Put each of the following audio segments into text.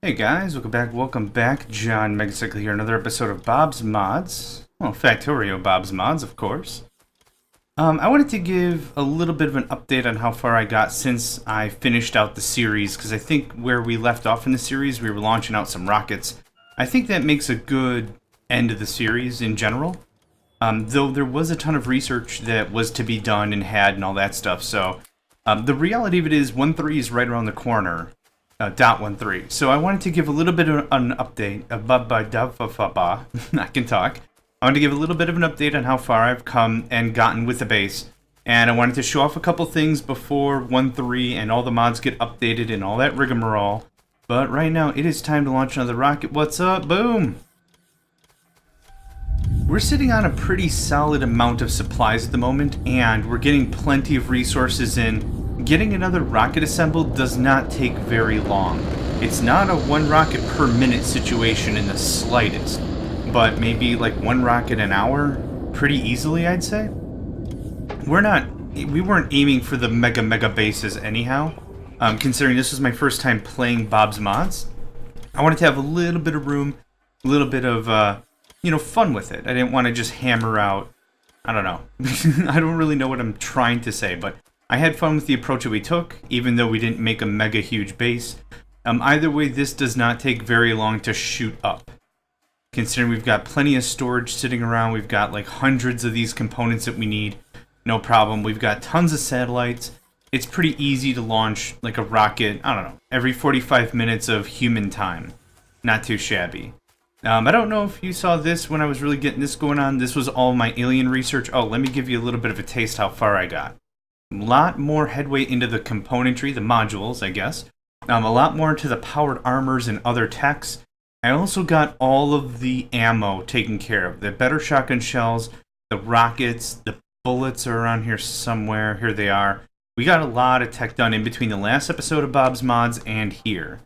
Hey guys, welcome back. John Megacycle here, another episode of Bob's Mods. Well, Factorio Bob's Mods, of course. I wanted to give a little bit of an update on how far I got since I finished out the series, because I think where we left off in the series, we were launching out some rockets. I think that makes a good end of the series in general. Though there was a ton of research that was to be done and had and all that stuff, so the reality of it is 1.3 is right around the corner. .13. So I wanted to give a little bit of an update. I can talk. I wanted to give a little bit of an update on how far I've come and gotten with the base. And I wanted to show off a couple things before 1.3 and all the mods get updated and all that rigmarole. But right now, it is time to launch another rocket. What's up? Boom! We're sitting on a pretty solid amount of supplies at the moment, and we're getting plenty of resources in. Getting another rocket assembled does not take very long. It's not a one rocket per minute situation in the slightest, but maybe like one rocket an hour pretty easily, I'd say. We weren't aiming for the mega bases anyhow, considering this was my first time playing Bob's Mods. I wanted to have a little bit of room, a little bit of, fun with it. I didn't want to just hammer out, I don't know. I don't really know what I'm trying to say, but I had fun with the approach that we took, even though we didn't make a mega huge base. Either way, this does not take very long to shoot up. Considering we've got plenty of storage sitting around, we've got like hundreds of these components that we need, no problem. We've got tons of satellites. It's pretty easy to launch like a rocket, I don't know, every 45 minutes of human time. Not too shabby. I don't know if you saw this when I was really getting this going on. This was all my alien research. Oh, let me give you a little bit of a taste how far I got. A lot more headway into the componentry, the modules, I guess. A lot more into the powered armors and other techs. I also got all of the ammo taken care of. The better shotgun shells, the rockets, the bullets are around here somewhere. Here they are. We got a lot of tech done in between the last episode of Bob's Mods and here.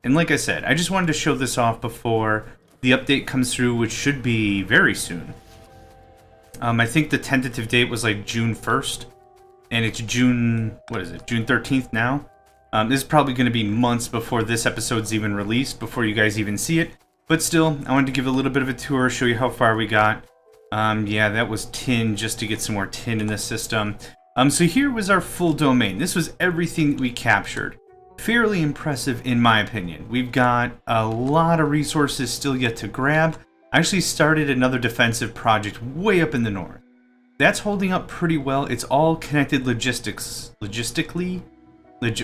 And like I said, I just wanted to show this off before the update comes through, which should be very soon. I think the tentative date was like June 1st. And it's June 13th now? This is probably going to be months before this episode's even released, before you guys even see it. But still, I wanted to give a little bit of a tour, show you how far we got. Yeah, that was tin, just to get some more tin in the system. So here was our full domain. This was everything that we captured. Fairly impressive, in my opinion. We've got a lot of resources still yet to grab. I actually started another defensive project way up in the north. That's holding up pretty well. It's all connected logistically,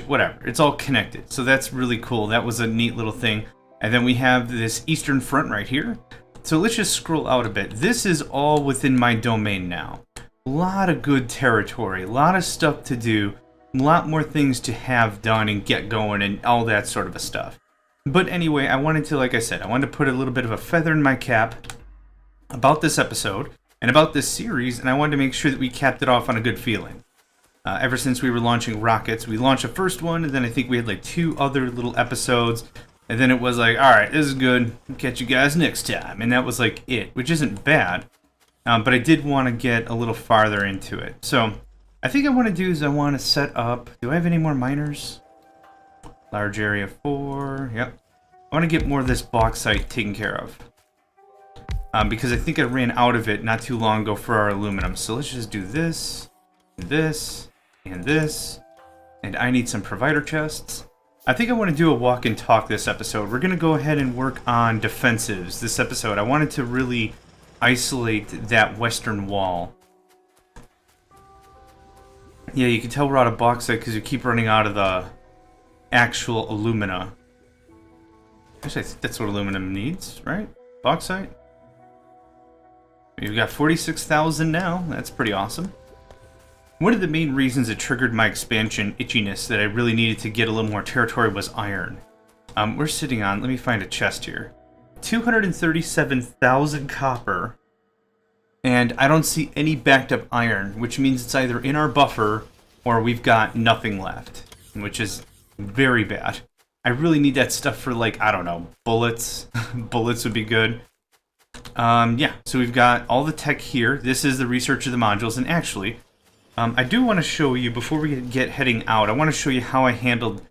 whatever. It's all connected. So that's really cool. That was a neat little thing. And then we have this eastern front right here. So let's just scroll out a bit. This is all within my domain now. A lot of good territory, a lot of stuff to do, a lot more things to have done and get going and all that sort of a stuff. But anyway, I wanted to, like I said, I wanted to put a little bit of a feather in my cap about this episode. And about this series, and I wanted to make sure that we capped it off on a good feeling. Ever since we were launching rockets, we launched the first one, and then I think we had like 2 other little episodes, and then it was like, alright, this is good, I'll catch you guys next time, and that was like it, which isn't bad, but I did want to get a little farther into it. So, I think I want to do is I want to set up, do I have any more miners? Large area 4, yep. I want to get more of this bauxite taken care of. Because I think I ran out of it not too long ago for our aluminum. So let's just do this, and this, and I need some provider chests. I think I want to do a walk and talk this episode. We're going to go ahead and work on defensives this episode. I wanted to really isolate that western wall. Yeah, you can tell we're out of bauxite because you keep running out of the actual alumina. Actually, I think that's what aluminum needs, right? Bauxite? We've got 46,000 now. That's pretty awesome. One of the main reasons it triggered my expansion itchiness that I really needed to get a little more territory was iron. We're sitting on, let me find a chest here. 237,000 copper. And I don't see any backed up iron, which means it's either in our buffer or we've got nothing left, which is very bad. I really need that stuff for, like, I don't know, bullets. Bullets would be good. Yeah, so we've got all the tech here. This is the research of the modules, and actually, I do want to show you, before we get heading out, I want to show you how I handled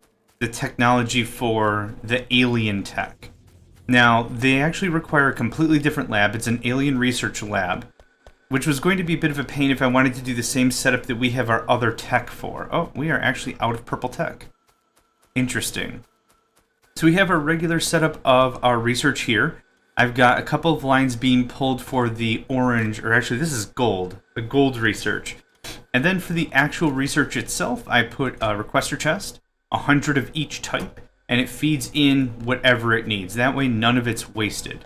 the technology for the alien tech. Now, they actually require a completely different lab. It's an alien research lab, which was going to be a bit of a pain if I wanted to do the same setup that we have our other tech for. Oh, we are actually out of purple tech. Interesting. So we have our regular setup of our research here. I've got a couple of lines being pulled for the orange, or actually this is gold, the gold research. And then for the actual research itself, I put a requester chest, 100 of each type, and it feeds in whatever it needs. That way none of it's wasted.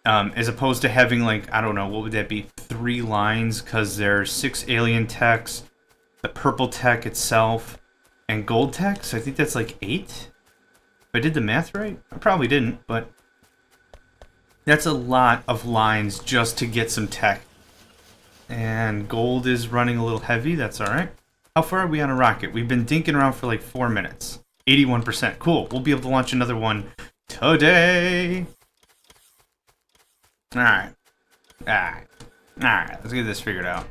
As opposed to having, like, I don't know, what would that be, 3 lines, because there's 6 alien techs, the purple tech itself, and gold tech, so I think that's like 8? If I did the math right? I probably didn't, but that's a lot of lines just to get some tech. And gold is running a little heavy, that's alright. How far are we on a rocket? We've been dinking around for like 4 minutes. 81%, cool, we'll be able to launch another one today! Alright, let's get this figured out.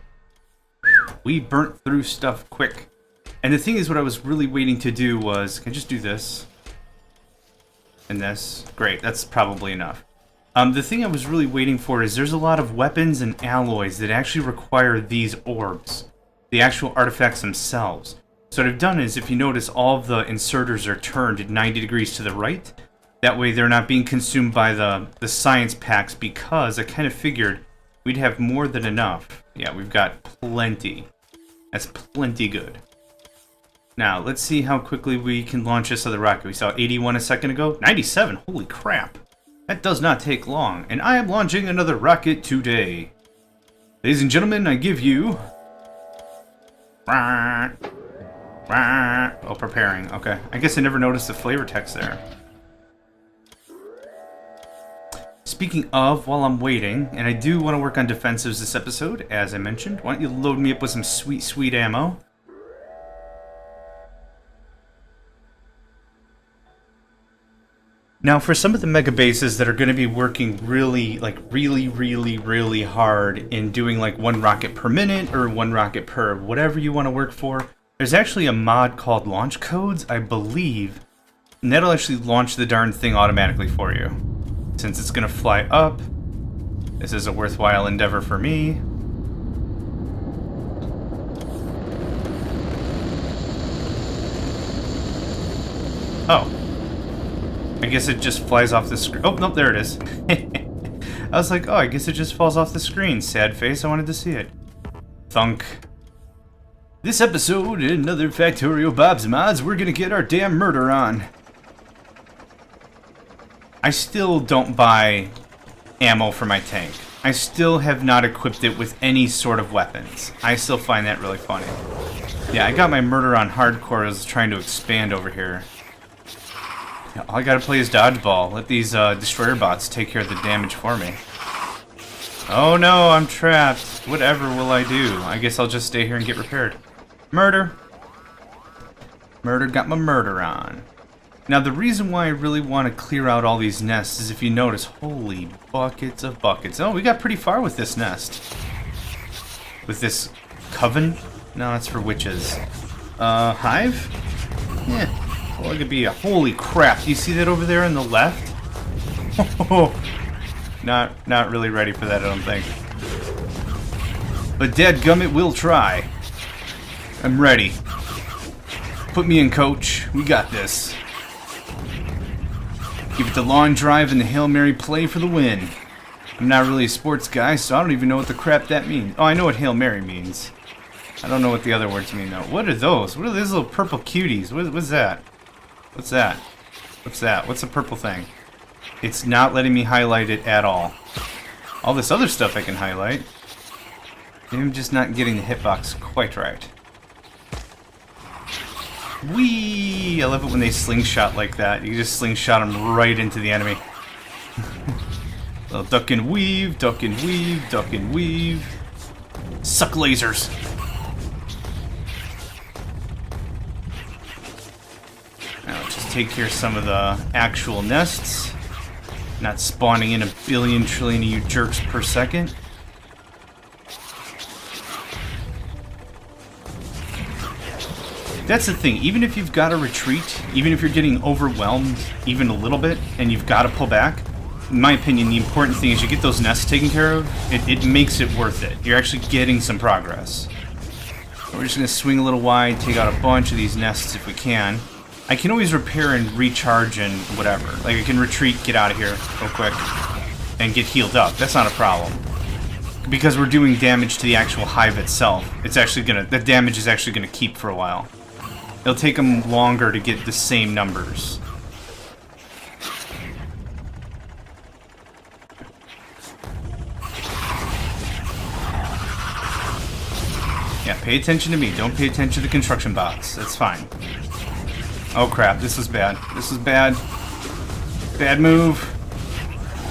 We burnt through stuff quick. And the thing is, what I was really waiting to do was, can I just do this? And this? Great, that's probably enough. The thing I was really waiting for is there's a lot of weapons and alloys that actually require these orbs. The actual artifacts themselves. So what I've done is, if you notice, all of the inserters are turned at 90 degrees to the right. That way they're not being consumed by the science packs, because I kind of figured we'd have more than enough. Yeah, we've got plenty. That's plenty good. Now, let's see how quickly we can launch this other rocket. We saw 81 a second ago. 97, holy crap. That does not take long. And I am launching another rocket today. Ladies and gentlemen, I give you... Oh, preparing. Okay. I guess I never noticed the flavor text there. Speaking of, while I'm waiting, and I do want to work on defensives this episode, as I mentioned, why don't you load me up with some sweet, sweet ammo? Now, for some of the mega bases that are going to be working really hard in doing like 1 rocket per minute or 1 rocket per whatever you want to work for, there's actually a mod called Launch Codes, I believe, and that'll actually launch the darn thing automatically for you. Since it's going to fly up, this is a worthwhile endeavor for me. Oh. I guess it just flies off the screen. Oh, nope, there it is. I was like, oh, I guess it just falls off the screen. Sad face, I wanted to see it. Thunk. This episode, in another Factorio Bob's Mods, we're gonna get our damn murder on. I still don't buy ammo for my tank. I still have not equipped it with any sort of weapons. I still find that really funny. Yeah, I got my murder on hardcore. I was trying to expand over here. All I gotta play is dodgeball. Let these destroyer bots take care of the damage for me. Oh no, I'm trapped. Whatever will I do? I guess I'll just stay here and get repaired. Murder. Murder got my murder on. Now the reason why I really want to clear out all these nests is, if you notice, holy buckets of buckets. Oh, we got pretty far with this nest. With this coven? No, that's for witches. Hive? Yeah. Well, it could be a... Holy crap, do you see that over there on the left? Not really ready for that, I don't think. But dadgummit, we'll try. I'm ready. Put me in, coach. We got this. Give it the long drive and the Hail Mary play for the win. I'm not really a sports guy, so I don't even know what the crap that means. Oh, I know what Hail Mary means. I don't know what the other words mean, though. What are those? What are these little purple cuties? What's that? What's that? What's that? What's the purple thing? It's not letting me highlight it at all. All this other stuff I can highlight. I'm just not getting the hitbox quite right. Whee! I love it when they slingshot like that. You just slingshot them right into the enemy. Little duck and weave, duck and weave, duck and weave. Suck lasers. Now let's just take care of some of the actual nests. Not spawning in a billion trillion of you jerks per second. That's the thing. Even if you've got to retreat, even if you're getting overwhelmed even a little bit, and you've got to pull back, in my opinion, the important thing is you get those nests taken care of. It makes it worth it. You're actually getting some progress. We're just going to swing a little wide, take out a bunch of these nests if we can. I can always repair and recharge and whatever. Like, I can retreat, get out of here real quick, and get healed up. That's not a problem. Because we're doing damage to the actual hive itself, it's actually going to... the damage is actually going to keep for a while. It'll take them longer to get the same numbers. Yeah, pay attention to me. Don't pay attention to the construction bots. That's fine. Oh crap, this is bad. This is bad. Bad move.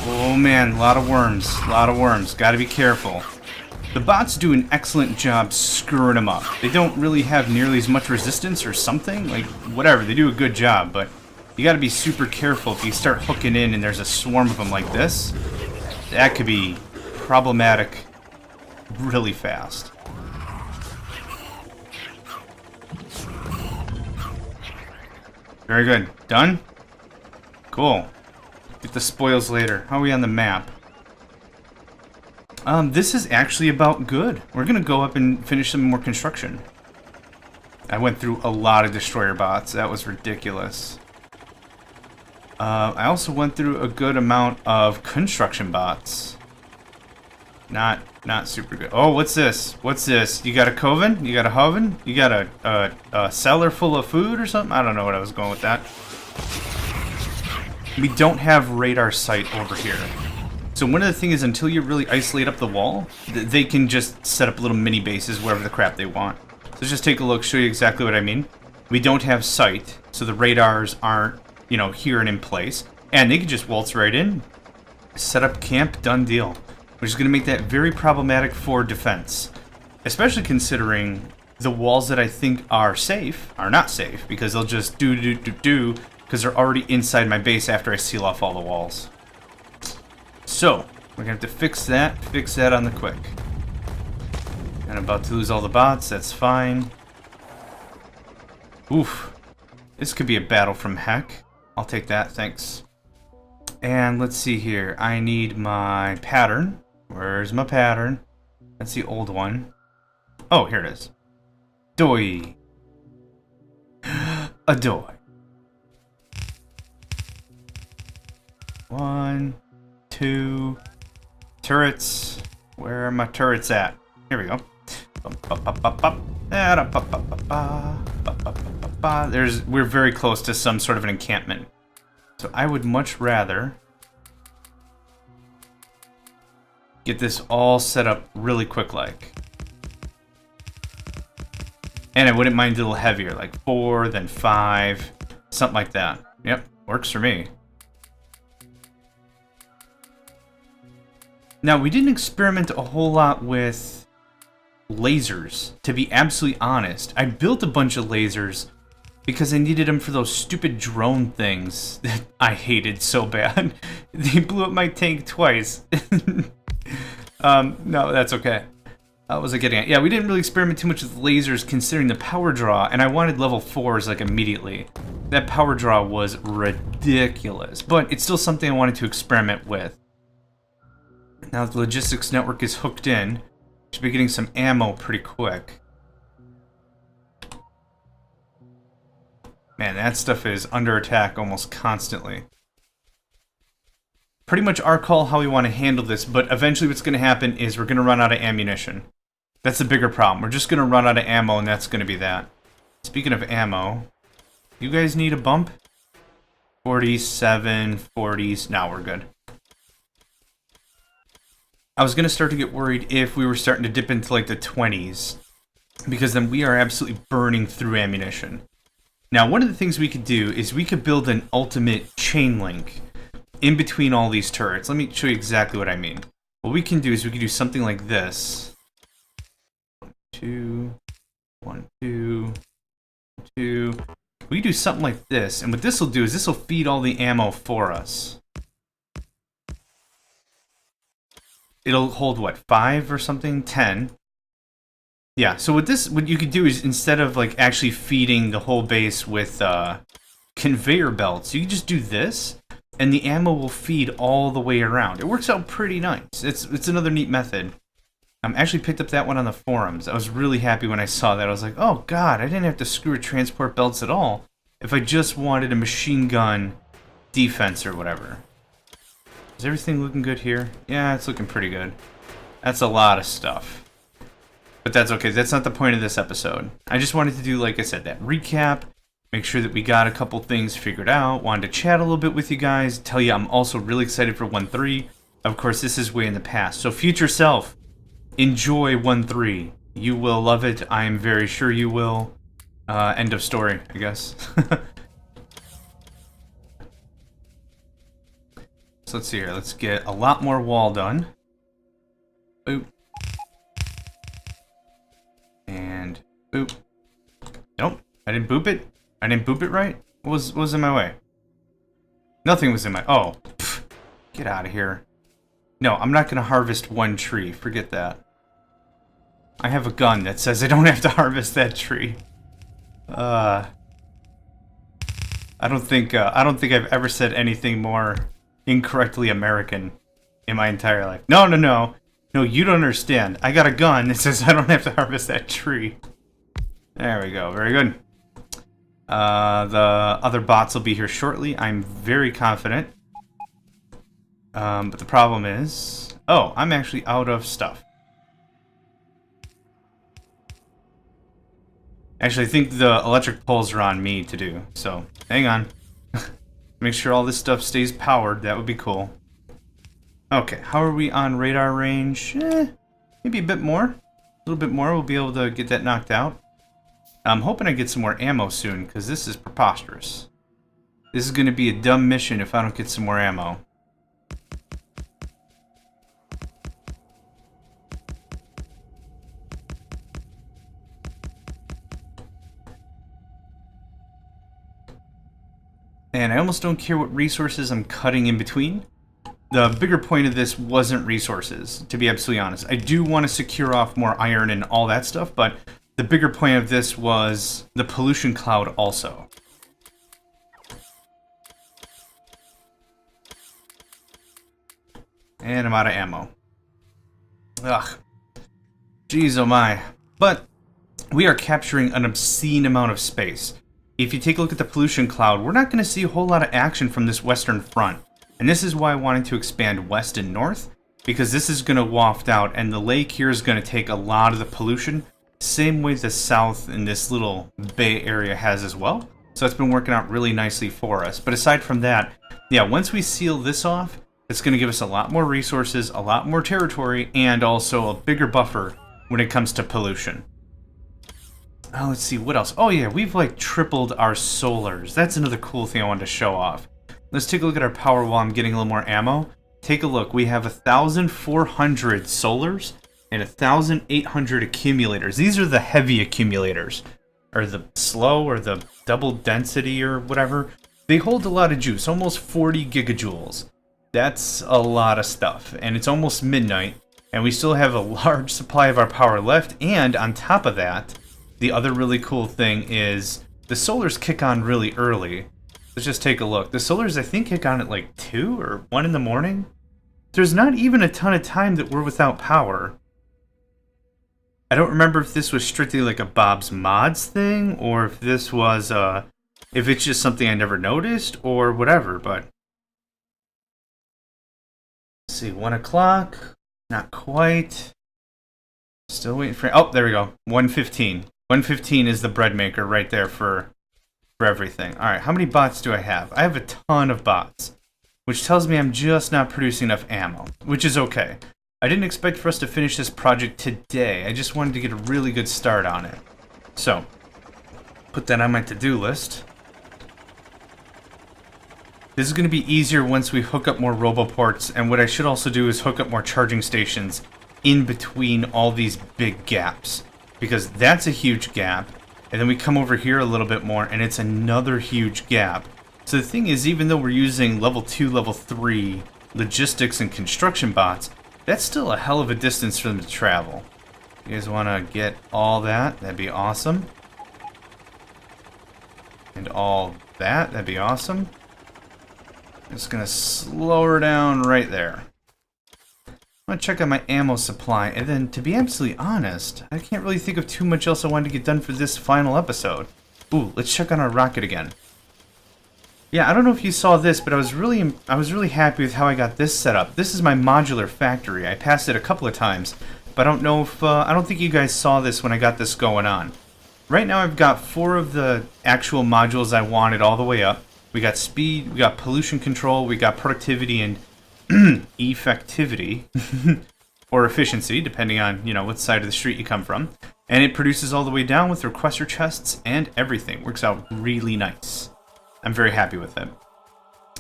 Oh man, a lot of worms. A lot of worms. Gotta be careful. The bots do an excellent job screwing them up. They don't really have nearly as much resistance or something. Like, whatever. They do a good job, but you gotta be super careful if you start hooking in and there's a swarm of them like this. That could be problematic really fast. Very good. Done? Cool. Get the spoils later. How are we on the map? This is actually about good. We're gonna go up and finish some more construction. I went through a lot of destroyer bots. That was ridiculous. I also went through a good amount of construction bots. Not super good. Oh, what's this? What's this? You got a coven? You got a hoven? You got a cellar full of food or something? I don't know what I was going with that. We don't have radar sight over here. So one of the things is until you really isolate up the wall, they can just set up little mini bases wherever the crap they want. So let's just take a look, show you exactly what I mean. We don't have sight, so the radars aren't, you know, here and in place. And they can just waltz right in, set up camp, done deal. Which is going to make that very problematic for defense. Especially considering the walls that I think are safe are not safe, because they'll just do, because they're already inside my base after I seal off all the walls. So, we're going to have to fix that on the quick. And I'm about to lose all the bots, that's fine. Oof. This could be a battle from heck. I'll take that, thanks. And let's see here. I need my pattern. Where's my pattern? That's the old one. Oh, here it is. Doi. A doi. 1, 2. Turrets. Where are my turrets at? Here we go. We're very close to some sort of an encampment. So I would much rather get this all set up really quick like. And I wouldn't mind a little heavier, like 4, then 5, something like that. Yep, works for me. Now, we didn't experiment a whole lot with lasers, to be absolutely honest. I built a bunch of lasers because I needed them for those stupid drone things that I hated so bad. They blew up my tank twice. No, that's okay. What was I getting at? Yeah, we didn't really experiment too much with lasers considering the power draw, and I wanted level 4s like immediately. That power draw was ridiculous, but it's still something I wanted to experiment with. Now that the logistics network is hooked in, should be getting some ammo pretty quick. Man, that stuff is under attack almost constantly. Pretty much our call how we want to handle this, but eventually what's going to happen is we're going to run out of ammunition. That's the bigger problem. We're just going to run out of ammo, and that's going to be that. Speaking of ammo, you guys need a bump? 47, 40s. Now we're good. I was going to start to get worried if we were starting to dip into like the 20s, because then we are absolutely burning through ammunition. Now, one of the things we could do is we could build an ultimate chain link in between all these turrets. Let me show you exactly what I mean. What we can do is we can do something like this. 2, 1, 2, 2. We can do something like this, and what this will do is this will feed all the ammo for us. It'll hold, what, 5 or something? 10. Yeah, so what you could do is instead of like actually feeding the whole base with conveyor belts, you can just do this, and the ammo will feed all the way around. It works out pretty nice. It's another neat method. I actually picked up that one on the forums. I was really happy when I saw that. I was like, oh god, I didn't have to screw with transport belts at all if I just wanted a machine gun defense or whatever. Is everything looking good here? Yeah, it's looking pretty good. That's a lot of stuff. But that's okay. That's not the point of this episode. I just wanted to do, like I said, that recap. Make sure that we got a couple things figured out. Wanted to chat a little bit with you guys. Tell you I'm also really excited for 1.3. Of course, this is way in the past. So future self, enjoy 1.3. You will love it. I am very sure you will. End of story, I guess. So let's see here. Let's get a lot more wall done. Oop. And boop. Nope. I didn't boop it. I didn't boop it right. What was in my way? Nothing was in my... Oh. Pff, get out of here. No, I'm not going to harvest one tree. Forget that. I have a gun that says I don't have to harvest that tree. I don't think I've ever said anything more incorrectly American in my entire life. No, no, no. No, you don't understand. I got a gun that says I don't have to harvest that tree. There we go. Very good. The other bots will be here shortly. I'm very confident. But the problem is... Oh, I'm actually out of stuff. Actually, I think the electric poles are on me to do. So, hang on. Make sure all this stuff stays powered. That would be cool. Okay, how are we on radar range? Maybe a bit more. A little bit more, we'll be able to get that knocked out. I'm hoping I get some more ammo soon, because this is preposterous. This is going to be a dumb mission if I don't get some more ammo. And I almost don't care what resources I'm cutting in between. The bigger point of this wasn't resources, to be absolutely honest. I do want to secure off more iron and all that stuff, but the bigger point of this was the pollution cloud also. And I'm out of ammo. Ugh. Jeez, oh my. But we are capturing an obscene amount of space. If you take a look at the pollution cloud, we're not going to see a whole lot of action from this western front. And this is why I wanted to expand west and north, because this is going to waft out, and the lake here is going to take a lot of the pollution, same way the south in this little bay area has as well. So it's been working out really nicely for us. But aside from that, yeah, once we seal this off, it's going to give us a lot more resources, a lot more territory, and also a bigger buffer when it comes to pollution. Oh, let's see, what else? Oh yeah, we've like tripled our solars. That's another cool thing I wanted to show off. Let's take a look at our power while I'm getting a little more ammo. Take a look. We have 1,400 solars and 1,800 accumulators. These are the heavy accumulators, or the slow, or the double density, or whatever. They hold a lot of juice, almost 40 gigajoules. That's a lot of stuff, and it's almost midnight, and we still have a large supply of our power left, and on top of that, the other really cool thing is the solars kick on really early. Let's just take a look. The solars, I think, kick on at like 2 or 1 in the morning. There's not even a ton of time that we're without power. I don't remember if this was strictly like a Bob's Mods thing, or if this was, if it's just something I never noticed, or whatever, but... Let's see, 1 o'clock. Not quite. Still waiting for... Oh, there we go. 1:15. 1:15 is the bread maker right there for everything. Alright, how many bots do I have? I have a ton of bots, which tells me I'm just not producing enough ammo, which is okay. I didn't expect for us to finish this project today. I just wanted to get a really good start on it. So, put that on my to-do list. This is going to be easier once we hook up more roboports, and what I should also do is hook up more charging stations in between all these big gaps, because that's a huge gap. And then we come over here a little bit more, and it's another huge gap. So the thing is, even though we're using level 2, level 3 logistics and construction bots, that's still a hell of a distance for them to travel. You guys want to get all that? That'd be awesome. And all that? That'd be awesome. Just gonna slow her down right there. I'm gonna check out my ammo supply, and then, to be absolutely honest, I can't really think of too much else I wanted to get done for this final episode. Ooh, let's check on our rocket again. Yeah, I don't know if you saw this, but I was really happy with how I got this set up. This is my modular factory. I passed it a couple of times, but I don't know if I don't think you guys saw this when I got this going on. Right now, I've got 4 of the actual modules I wanted all the way up. We got speed, we got pollution control, we got productivity and effectivity, or efficiency, depending on, you know, what side of the street you come from. And it produces all the way down with requester chests and everything. Works out really nice. I'm very happy with it.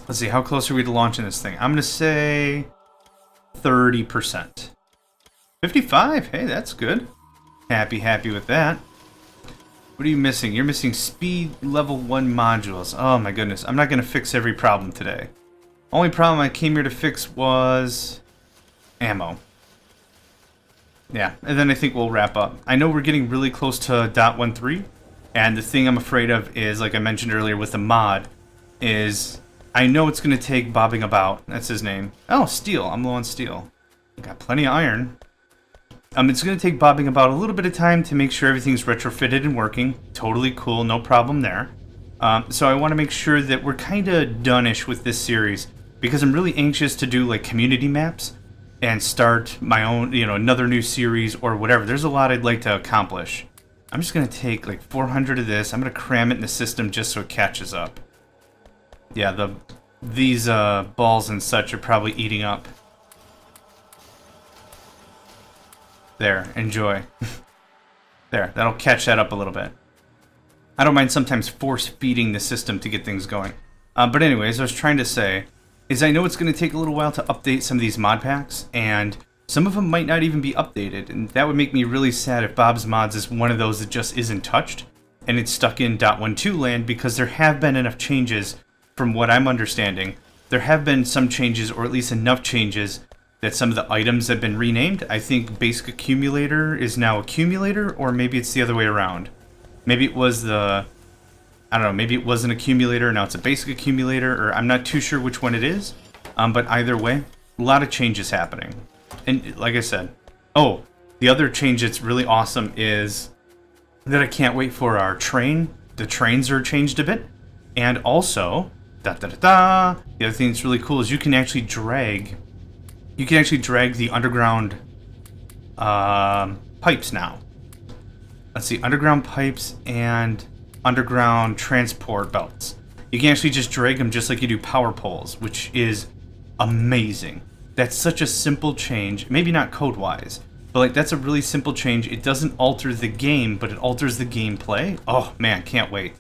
Let's see, how close are we to launching this thing? I'm going to say 30%. 55? Hey, that's good. Happy with that. What are you missing? You're missing speed level 1 modules. Oh my goodness, I'm not going to fix every problem today. Only problem I came here to fix was ammo. Yeah, and then I think we'll wrap up. I know we're getting really close to .13, and the thing I'm afraid of is, like I mentioned earlier with the mod, is I know it's going to take bobbing about. That's his name. Oh, steel. I'm low on steel. Got plenty of iron. It's going to take bobbing about a little bit of time to make sure everything's retrofitted and working. Totally cool, no problem there. So I want to make sure that we're kind of done-ish with this series, because I'm really anxious to do like community maps and start my own, you know, another new series or whatever. There's a lot I'd like to accomplish. I'm just going to take like 400 of this. I'm going to cram it in the system just so it catches up. Yeah, these balls and such are probably eating up. There, enjoy. There, that'll catch that up a little bit. I don't mind sometimes force feeding the system to get things going. But anyways, I was trying to say, is I know it's going to take a little while to update some of these mod packs, and some of them might not even be updated, and that would make me really sad if Bob's Mods is one of those that just isn't touched, and it's stuck in .12 land, because there have been enough changes, from what I'm understanding. There have been some changes, or at least enough changes, that some of the items have been renamed. I think Basic Accumulator is now Accumulator, or maybe it's the other way around. Maybe it was the... I don't know, maybe it was an Accumulator, now it's a Basic Accumulator, or I'm not too sure which one it is. But either way, a lot of changes happening. And like I said, oh, the other change that's really awesome is that I can't wait for our train. The trains are changed a bit. And also, the other thing that's really cool is you can actually drag the underground pipes now. Let's see, underground pipes and underground transport belts. You can actually just drag them just like you do power poles, which is amazing. That's such a simple change. Maybe not code-wise, but like that's a really simple change. It doesn't alter the game, but it alters the gameplay. Oh man, can't wait.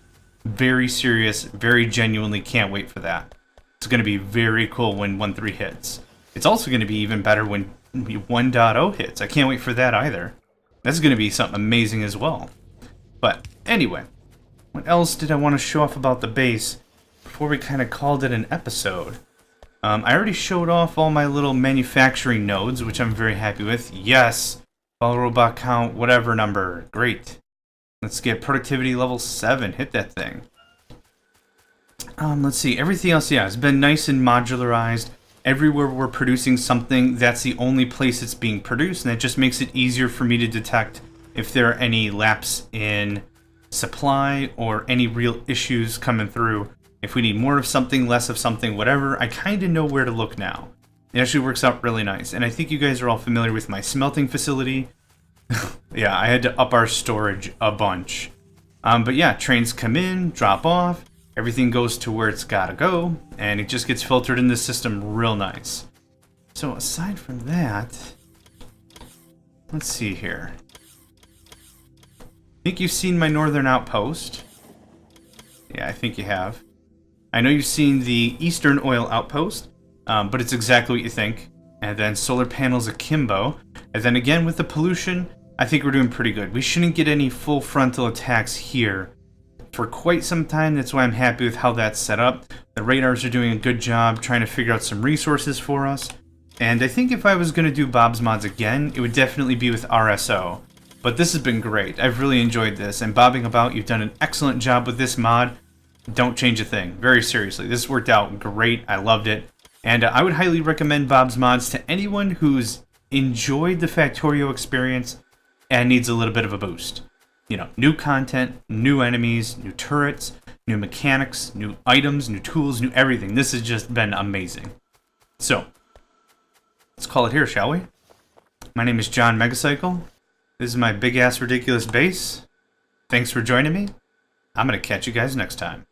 Very serious, very genuinely can't wait for that. It's going to be very cool when 1.3 hits. It's also going to be even better when 1.0 hits. I can't wait for that either. That's going to be something amazing as well. But anyway, what else did I want to show off about the base before we kind of called it an episode? I already showed off all my little manufacturing nodes, which I'm very happy with. Yes, follow robot count, whatever number. Great. Let's get productivity level 7. Hit that thing. Let's see. Everything else, yeah, has been nice and modularized. Everywhere we're producing something, that's the only place it's being produced, and that just makes it easier for me to detect if there are any lapse in supply or any real issues coming through. If we need more of something, less of something, whatever, I kind of know where to look now. It actually works out really nice, and I think you guys are all familiar with my smelting facility. Yeah, I had to up our storage a bunch. But yeah, trains come in, drop off, everything goes to where it's gotta go, and it just gets filtered in the system real nice. So aside from that, let's see here. I think you've seen my northern outpost. Yeah, I think you have. I know you've seen the eastern oil outpost, but it's exactly what you think. And then solar panels akimbo. And then again with the pollution, I think we're doing pretty good. We shouldn't get any full frontal attacks here for quite some time. That's why I'm happy with how that's set up. The radars are doing a good job trying to figure out some resources for us. And I think if I was going to do Bob's Mods again, it would definitely be with RSO. But this has been great. I've really enjoyed this. And Bobbing About, you've done an excellent job with this mod. Don't change a thing. Very seriously. This worked out great. I loved it. And I would highly recommend Bob's Mods to anyone who's enjoyed the Factorio experience and needs a little bit of a boost. You know, new content, new enemies, new turrets, new mechanics, new items, new tools, new everything. This has just been amazing. So, let's call it here, shall we? My name is John Megacycle. This is my big-ass ridiculous base. Thanks for joining me. I'm going to catch you guys next time.